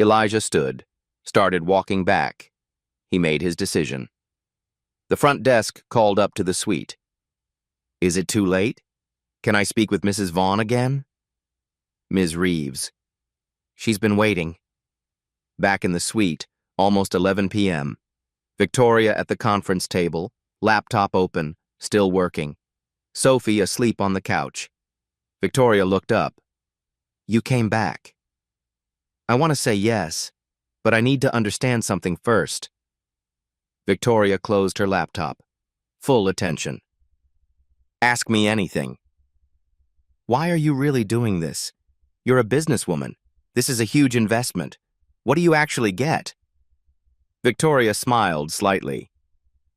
Elijah stood, started walking back. He made his decision. The front desk called up to the suite. Is it too late? Can I speak with Mrs. Vaughn again? Ms. Reeves. She's been waiting. Back in the suite, almost 11 p.m. Victoria at the conference table, laptop open, still working. Sophie asleep on the couch. Victoria looked up. You came back. I want to say yes, but I need to understand something first. Victoria closed her laptop. Full attention. Ask me anything. Why are you really doing this? You're a businesswoman. This is a huge investment. What do you actually get? Victoria smiled slightly.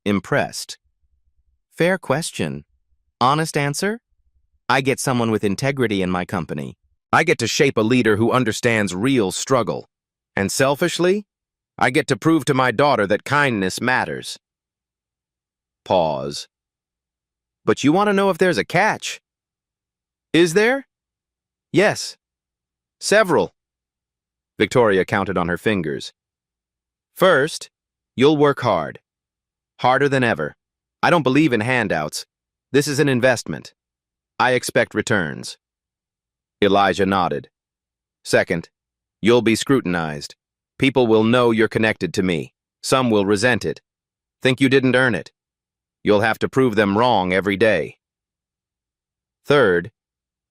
Impressed. Fair question. Honest answer? I get someone with integrity in my company. I get to shape a leader who understands real struggle. And selfishly, I get to prove to my daughter that kindness matters. Pause. But you want to know if there's a catch? Is there? Yes. Several. Victoria counted on her fingers. First, you'll work hard. Harder than ever. I don't believe in handouts. This is an investment. I expect returns. Elijah nodded. Second, you'll be scrutinized. People will know you're connected to me. Some will resent it. Think you didn't earn it. You'll have to prove them wrong every day. Third,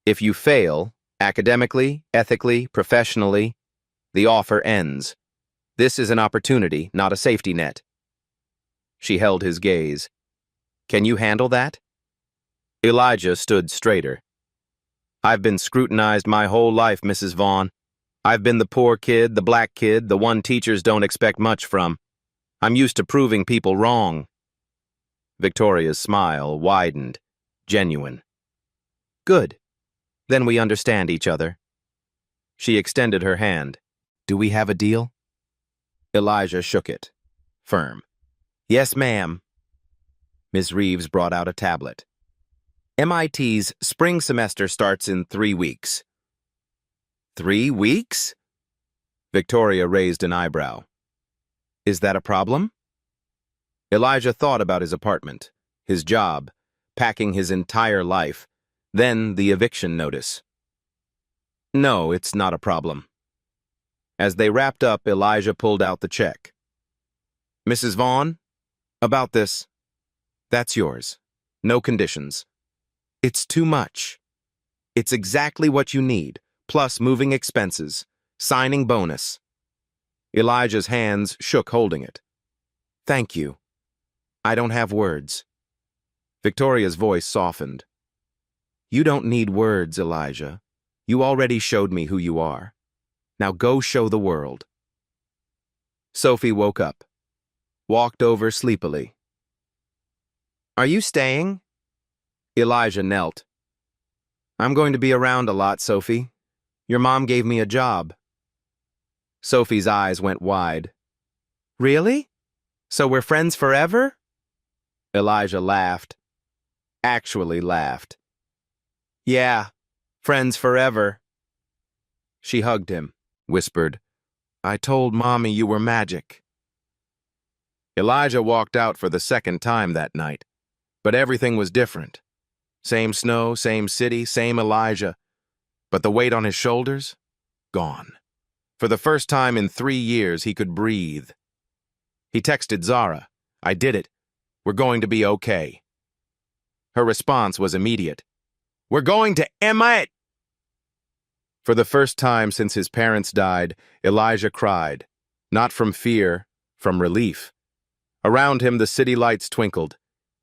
if you fail, academically, ethically, professionally, the offer ends. This is an opportunity, not a safety net. She held his gaze. Can you handle that? Elijah stood straighter. I've been scrutinized my whole life, Mrs. Vaughn. I've been the poor kid, the black kid, the one teachers don't expect much from. I'm used to proving people wrong. Victoria's smile widened, genuine. Good. Then we understand each other. She extended her hand. Do we have a deal? Elijah shook it, firm. Yes, ma'am. Ms. Reeves brought out a tablet. MIT's spring semester starts in 3 weeks. 3 weeks? Victoria raised an eyebrow. Is that a problem? Elijah thought about his apartment, his job, packing his entire life, then the eviction notice. No, it's not a problem. As they wrapped up, Elijah pulled out the check. Mrs. Vaughn, about this. That's yours. No conditions. It's too much. It's exactly what you need, plus moving expenses, signing bonus. Elijah's hands shook holding it. Thank you. I don't have words. Victoria's voice softened. You don't need words, Elijah. You already showed me who you are. Now go show the world. Sophie woke up, walked over sleepily. Are you staying? Elijah knelt. I'm going to be around a lot, Sophie. Your mom gave me a job. Sophie's eyes went wide. Really? So we're friends forever? Elijah laughed. Actually laughed. Yeah, friends forever. She hugged him, whispered, I told Mommy you were magic. Elijah walked out for the second time that night, but everything was different. Same snow, same city, same Elijah, but the weight on his shoulders, gone. For the first time in 3 years, he could breathe. He texted Zara, I did it. We're going to be okay. Her response was immediate. We're going to Emma. For the first time since his parents died, Elijah cried, not from fear, from relief. Around him, the city lights twinkled.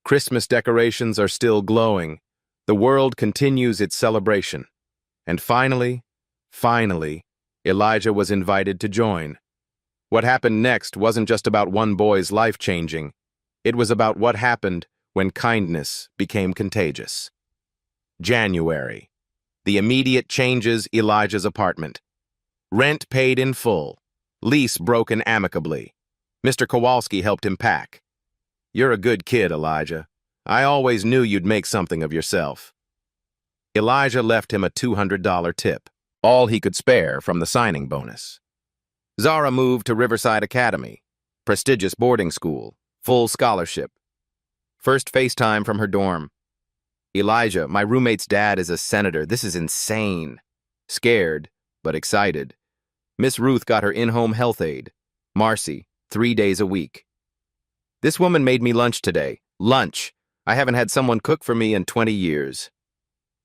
Christmas decorations are still glowing. The world continues its celebration. And finally, Elijah was invited to join. What happened next wasn't just about one boy's life changing. It was about what happened when kindness became contagious. January. The immediate changes Elijah's apartment. Rent paid in full. Lease broken amicably. Mr. Kowalski helped him pack. You're a good kid, Elijah. I always knew you'd make something of yourself. Elijah left him a $200 tip, all he could spare from the signing bonus. Zara moved to Riverside Academy, prestigious boarding school, full scholarship. First FaceTime from her dorm. Elijah, my roommate's dad is a senator. This is insane. Scared, but excited. Miss Ruth got her in-home health aide, Marcy, 3 days a week. This woman made me lunch today. Lunch. I haven't had someone cook for me in 20 years.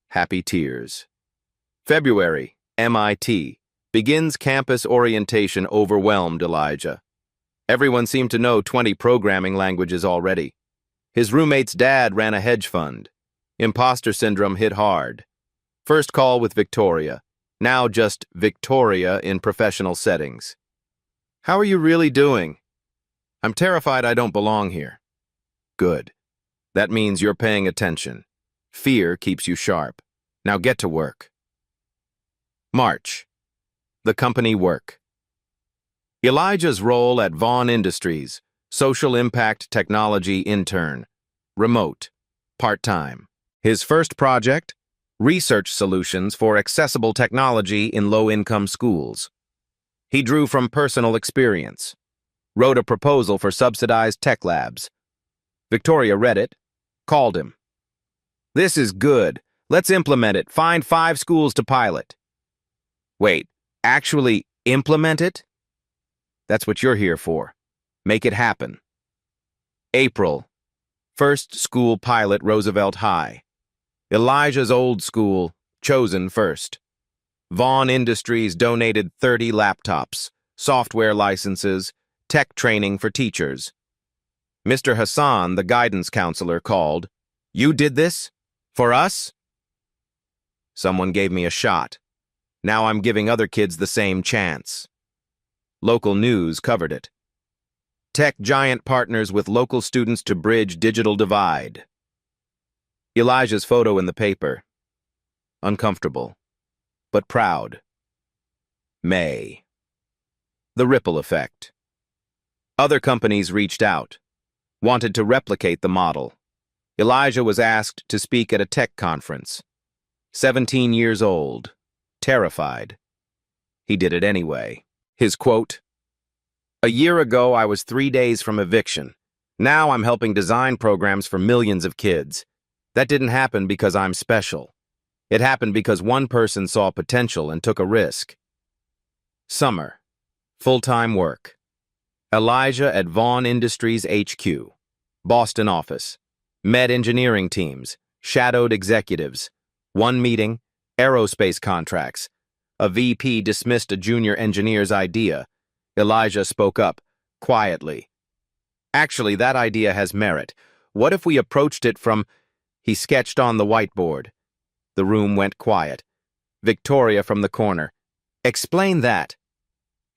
Happy tears. February, MIT. Begins campus orientation overwhelmed Elijah. Everyone seemed to know 20 programming languages already. His roommate's dad ran a hedge fund. Imposter syndrome hit hard. First call with Victoria. Now just Victoria in professional settings. How are you really doing? I'm terrified I don't belong here. Good. That means you're paying attention. Fear keeps you sharp. Now get to work. March. The company work. Elijah's role at Vaughn Industries, social impact technology intern. Remote. Part-time. His first project, research solutions for accessible technology in low-income schools. He drew from personal experience. Wrote a proposal for subsidized tech labs. Victoria read it, called him. This is good. Let's implement it. Find 5 schools to pilot. Wait, actually implement it? That's what you're here for. Make it happen. April. First school pilot Roosevelt High. Elijah's old school, chosen first. Vaughn Industries donated 30 laptops, software licenses, tech training for teachers. Mr. Hassan, the guidance counselor, called. You did this? For us? Someone gave me a shot. Now I'm giving other kids the same chance. Local news covered it. Tech giant partners with local students to bridge digital divide. Elijah's photo in the paper. Uncomfortable, but proud. May. The ripple effect. Other companies reached out, wanted to replicate the model. Elijah was asked to speak at a tech conference. 17 years old, terrified. He did it anyway. His quote, "A year ago, I was 3 days from eviction. Now I'm helping design programs for millions of kids. That didn't happen because I'm special. It happened because one person saw potential and took a risk. Summer. Full-time work. Elijah at Vaughn Industries HQ. Boston office. Met engineering teams. Shadowed executives. One meeting. Aerospace contracts. A VP dismissed a junior engineer's idea. Elijah spoke up, quietly. Actually, that idea has merit. What if we approached it from... He sketched on the whiteboard. The room went quiet. Victoria from the corner. Explain that.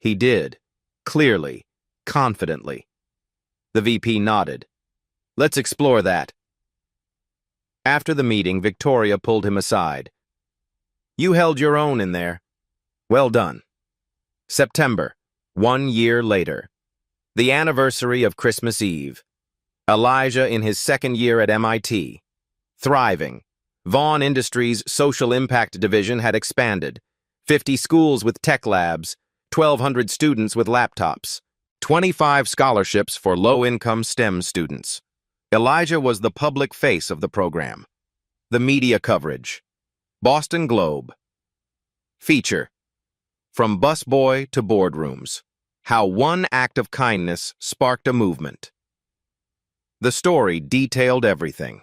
He did. Clearly. Confidently. The VP nodded. Let's explore that. After the meeting, Victoria pulled him aside. You held your own in there. Well done. September. 1 year later. The anniversary of Christmas Eve. Elijah in his second year at MIT. Thriving. Vaughn Industries' social impact division had expanded. 50 schools with tech labs, 1,200 students with laptops, 25 scholarships for low-income STEM students. Elijah was the public face of the program. The media coverage. Boston Globe. Feature. From busboy to boardrooms. How one act of kindness sparked a movement. The story detailed everything.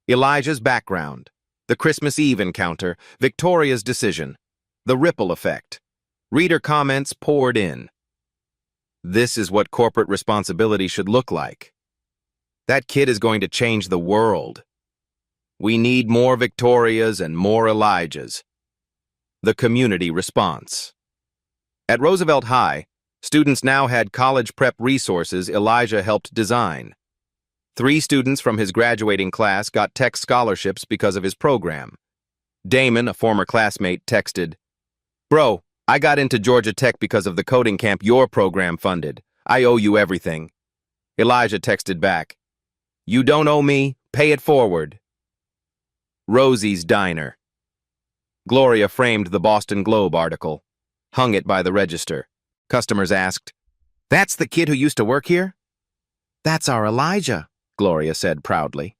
Elijah's background, the Christmas Eve encounter, Victoria's decision, the ripple effect. Reader comments poured in. This is what corporate responsibility should look like. That kid is going to change the world. We need more Victorias and more Elijahs. The community response. At Roosevelt High, students now had college prep resources Elijah helped design. 3 students from his graduating class got tech scholarships because of his program. Damon, a former classmate, texted, Bro, I got into Georgia Tech because of the coding camp your program funded. I owe you everything. Elijah texted back, You don't owe me, pay it forward. Rosie's Diner. Gloria framed the Boston Globe article, hung it by the register. Customers asked, That's the kid who used to work here? That's our Elijah, Gloria said proudly.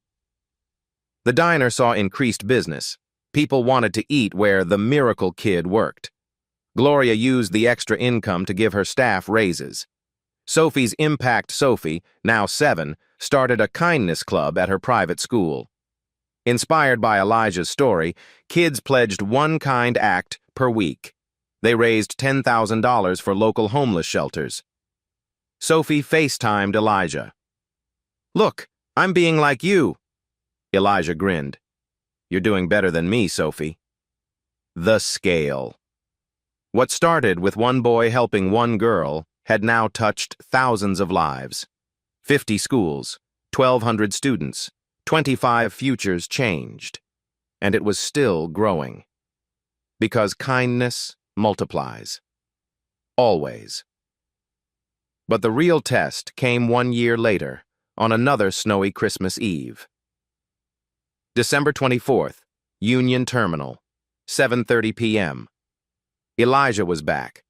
The diner saw increased business. People wanted to eat where the miracle kid worked. Gloria used the extra income to give her staff raises. Sophie's Impact Sophie, now 7, started a kindness club at her private school. Inspired by Elijah's story, kids pledged one kind act per week. They raised $10,000 for local homeless shelters. Sophie FaceTimed Elijah. Look, I'm being like you. Elijah grinned. You're doing better than me, Sophie. The scale. What started with one boy helping one girl had now touched thousands of lives. 50 schools, 1,200 students, 25 futures changed. And it was still growing. Because kindness multiplies. Always. But the real test came 1 year later, on another snowy Christmas Eve. December 24th, Union Terminal, 7:30 p.m. Elijah was back.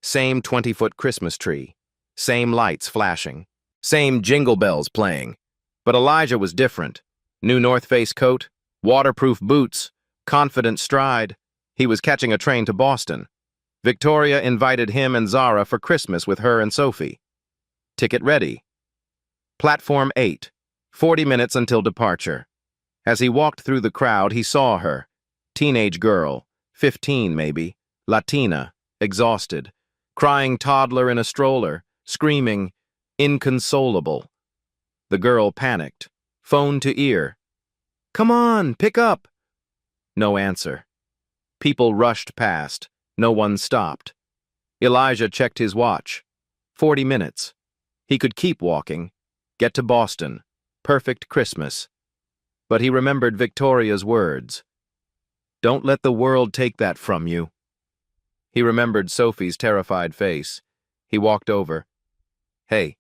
Same 20-foot Christmas tree, same lights flashing, same jingle bells playing. But Elijah was different. New North Face coat, waterproof boots, confident stride. He was catching a train to Boston. Victoria invited him and Zara for Christmas with her and Sophie. Ticket ready. Platform 8, 40 minutes until departure. As he walked through the crowd, he saw her. Teenage girl, 15 maybe, Latina, exhausted, crying toddler in a stroller, screaming, inconsolable. The girl panicked, phone to ear. Come on, pick up! No answer. People rushed past. No one stopped. Elijah checked his watch. 40 minutes. He could keep walking. Get to Boston. Perfect Christmas. But he remembered Victoria's words. Don't let the world take that from you. He remembered Sophie's terrified face. He walked over. Hey,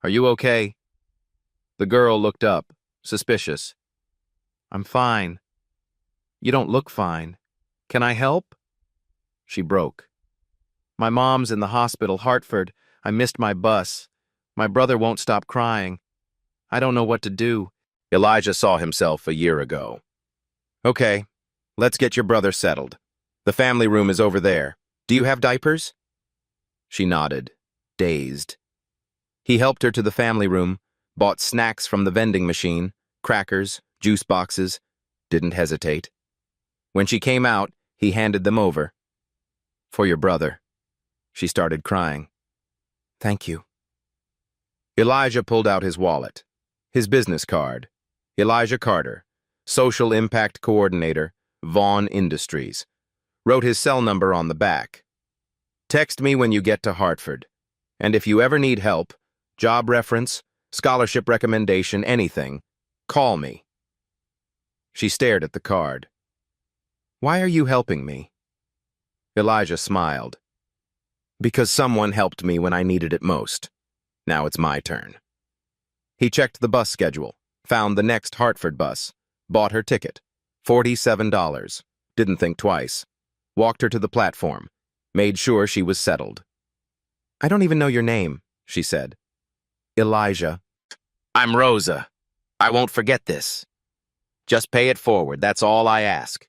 are you okay? The girl looked up, suspicious. I'm fine. You don't look fine. Can I help? She broke. My mom's in the hospital, Hartford. I missed my bus. My brother won't stop crying. I don't know what to do. Elijah saw himself a year ago. Okay, Let's get your brother settled. The family room is over there. Do you have diapers? She nodded, dazed. He helped her to the family room, bought snacks from the vending machine, crackers, juice boxes, didn't hesitate. When she came out, he handed them over. For your brother. She started crying. Thank you. Elijah pulled out his wallet, his business card. Elijah Carter, Social Impact Coordinator, Vaughn Industries. Wrote his cell number on the back. Text me when you get to Hartford. And if you ever need help, job reference, scholarship recommendation, anything, call me. She stared at the card. Why are you helping me? Elijah smiled. Because someone helped me when I needed it most. Now it's my turn. He checked the bus schedule, found the next Hartford bus, bought her ticket, $47. Didn't think twice. Walked her to the platform, made sure she was settled. I don't even know your name, she said. Elijah. I'm Rosa. I won't forget this. Just pay it forward, that's all I ask.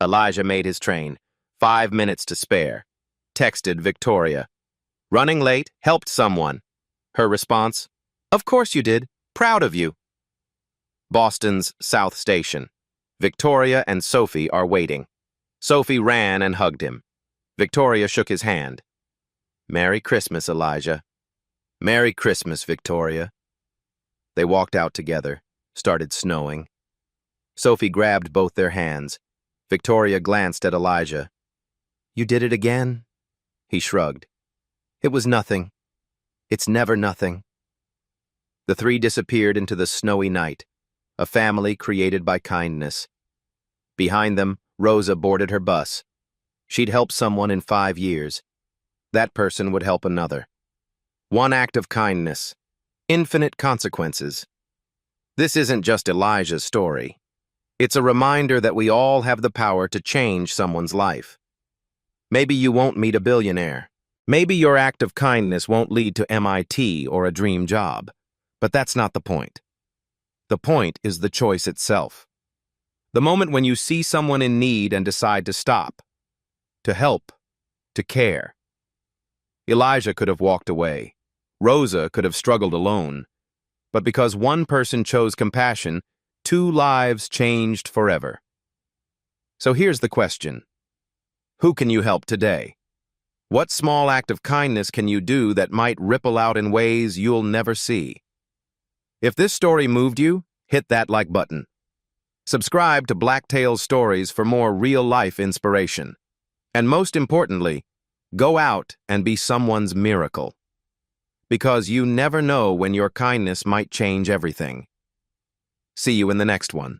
Elijah made his train, 5 minutes to spare. Texted Victoria. Running late, helped someone. Her response, of course you did. Proud of you. Boston's South Station. Victoria and Sophie are waiting. Sophie ran and hugged him. Victoria shook his hand. Merry Christmas, Elijah. Merry Christmas, Victoria. They walked out together. Started snowing. Sophie grabbed both their hands. Victoria glanced at Elijah. You did it again? He shrugged. It was nothing. It's never nothing. The three disappeared into the snowy night, a family created by kindness. Behind them, Rosa boarded her bus. She'd helped someone in 5 years. That person would help another. One act of kindness. Infinite consequences. This isn't just Elijah's story. It's a reminder that we all have the power to change someone's life. Maybe you won't meet a billionaire. Maybe your act of kindness won't lead to MIT or a dream job. But that's not the point. The point is the choice itself. The moment when you see someone in need and decide to stop, to help, to care. Elijah could have walked away. Rosa could have struggled alone. But because one person chose compassion, 2 lives changed forever. So here's the question. Who can you help today? What small act of kindness can you do that might ripple out in ways you'll never see? If this story moved you, hit that like button. Subscribe to Black Tales Stories for more real-life inspiration. And most importantly, go out and be someone's miracle. Because you never know when your kindness might change everything. See you in the next one.